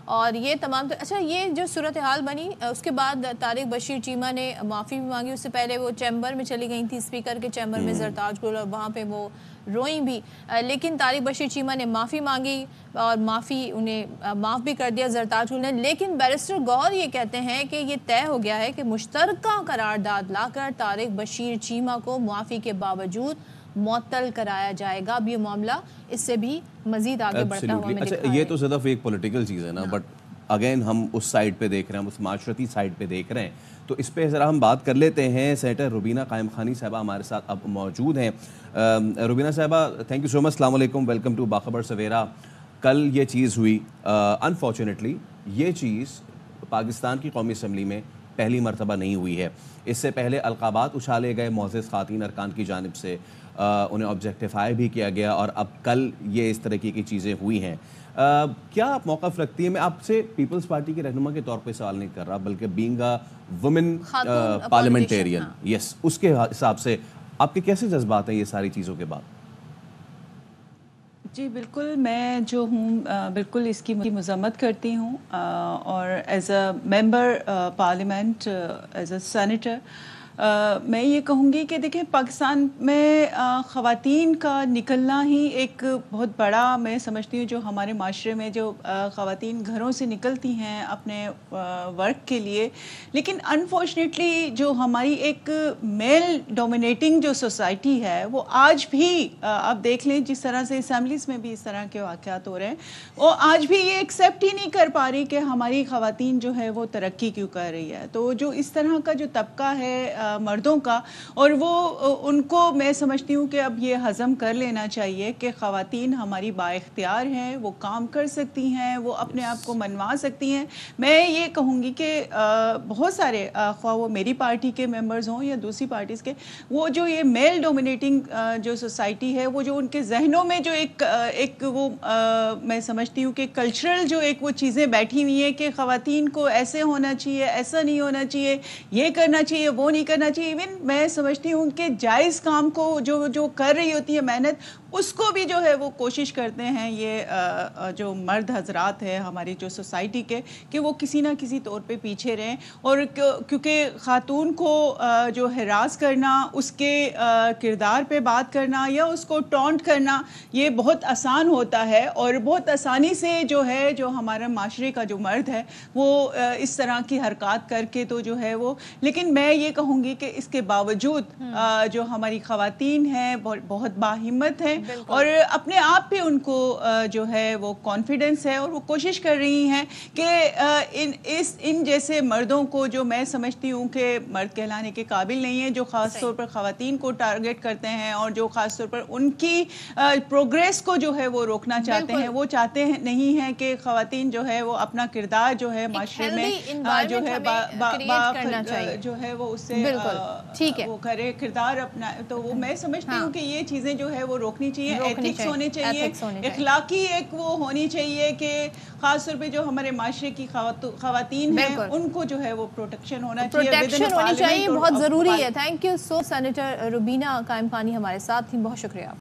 اور یہ تمام اچھا یہ جو صورتحال بنی اس کے بعد طارق بشیر چیمہ نے معافی بھی مانگی. اس سے پہلے وہ چیمبر میں چلی گئی تھی اسپیکر کے چیمبر میں زرتاج گل, اور وہاں پہ وہ روئیں بھی, لیکن طارق بشیر چیمہ نے معافی مانگی اور انہیں معاف بھی کر دیا زرتاج گل نے. لیکن بیرسٹر گوہر یہ کہتے ہیں کہ یہ طے ہو گیا ہے کہ مشترکہ قرارداد لا کر طارق بشیر چیمہ کو معافی کے باوجود معطل کرایا جائے گا. اب یہ معاملہ اس سے بھی مزید آگے بڑھتا ہوا ہمیں دکھا ہے. یہ تو صرف ایک پولیٹیکل چیز ہے نا, بٹ اگین ہم اس سائڈ پہ دیکھ رہے ہیں, ہم اس معاشرتی سائڈ پہ دیکھ رہے ہیں, تو اس پہ ذرا ہم بات کر لیتے ہیں. سینیٹر روبینہ قائم خانی صاحبہ ہمارے ساتھ اب موجود ہیں. روبینہ صاحبہ تھینک یو سو مچ, السلام علیکم, ویلکم ٹو باخبر سویرا. کل یہ چیز ہوئی, انفارچونیٹلی یہ چیز پاکستان کی قومی اسمبلی میں پہلی مرتبہ نہیں ہوئی ہے. اس سے پہلے القابات اچھالے گئے معزز خواتین ارکان کی جانب سے, انہیں آبجیکٹیفائی بھی کیا گیا, اور اب کل یہ اس طرح کی چیزیں ہوئی ہیں. کیا آپ موقف رکھتی ہیں؟ میں آپ سے پیپلز پارٹی کے رہنما کے طور پہ سوال نہیں کر رہا, بلکہ بینگ اے وومن پارلیمنٹیرین, یس, اس کے حساب سے آپ کے کیسے جذبات ہیں یہ ساری چیزوں کے بعد؟ جی بالکل, میں جو ہوں بالکل اس کی مذمت کرتی ہوں, اور as a member parliament, as a senator, میں یہ کہوں گی کہ دیکھیں پاکستان میں خواتین کا نکلنا ہی ایک بہت بڑا, میں سمجھتی ہوں, جو ہمارے معاشرے میں جو خواتین گھروں سے نکلتی ہیں اپنے ورک کے لیے, لیکن انفارچونیٹلی جو ہماری ایک میل ڈومینیٹنگ جو سوسائٹی ہے وہ آج بھی, آپ دیکھ لیں جس طرح سے اسمبلیز میں بھی اس طرح کے واقعات ہو رہے ہیں, وہ آج بھی یہ ایکسیپٹ ہی نہیں کر پا رہی کہ ہماری خواتین جو ہے وہ ترقی کیوں کر رہی ہے. تو جو اس طرح کا جو طبقہ ہے مردوں کا, اور وہ ان کو میں سمجھتی ہوں کہ اب یہ ہضم کر لینا چاہیے کہ خواتین ہماری با اختیار ہیں, وہ کام کر سکتی ہیں, وہ اپنے آپ کو منوا سکتی ہیں. میں یہ کہوں گی کہ بہت سارے, خواہ وہ میری پارٹی کے ممبرز ہوں یا دوسری پارٹیز کے, وہ جو یہ میل ڈومینیٹنگ جو سوسائٹی ہے, وہ جو ان کے ذہنوں میں جو ایک وہ میں سمجھتی ہوں کہ کلچرل جو ایک وہ چیزیں بیٹھی ہوئی ہیں کہ خواتین کو ایسے ہونا چاہیے, ایسا نہیں ہونا چاہیے, یہ کرنا چاہیے, وہ نہیں کرنا چاہیے. ایون میں سمجھتی ہوں کہ جائز کام کو جو کر رہی ہوتی ہے محنت, اس کو بھی جو ہے وہ کوشش کرتے ہیں یہ جو مرد حضرات ہیں ہماری جو سوسائٹی کے, کہ وہ کسی نہ کسی طور پہ پیچھے رہیں. اور کیونکہ خاتون کو جو ہراس کرنا, اس کے کردار پہ بات کرنا یا اس کو ٹونٹ کرنا, یہ بہت آسان ہوتا ہے, اور بہت آسانی سے جو ہے جو ہمارا معاشرے کا جو مرد ہے وہ اس طرح کی حرکات کر کے تو جو ہے وہ, لیکن میں یہ کہوں گی کہ اس کے باوجود جو ہماری خواتین ہیں بہت باہمت ہیں, اور اپنے آپ پہ ان کو جو ہے وہ کانفیڈنس ہے, اور وہ کوشش کر رہی ہیں کہ ان جیسے مردوں کو, جو میں سمجھتی ہوں کہ مرد کہلانے کے قابل نہیں ہیں, جو خاص طور پر خواتین کو ٹارگٹ کرتے ہیں, اور جو خاص طور پر ان کی پروگریس کو جو ہے وہ روکنا چاہتے ہیں. وہ چاہتے نہیں ہیں کہ خواتین جو ہے وہ اپنا کردار جو ہے معاشرے میں جو ہے وہ اس سے وہ کرے کردار اپنا. تو وہ میں سمجھتی ہوں کہ یہ چیزیں جو ہے وہ روکنی چاہیے, ایتھکس ہونے چاہیے, اخلاقی ایک وہ ہونی چاہیے کہ خاص طور پہ جو ہمارے معاشرے کی خواتین ہیں ان کو جو ہے وہ پروٹیکشن ہونا چاہیے, بہت ضروری ہے. Thank you so senator Rubina قائم خانی ہمارے ساتھ تھیں, بہت شکریہ.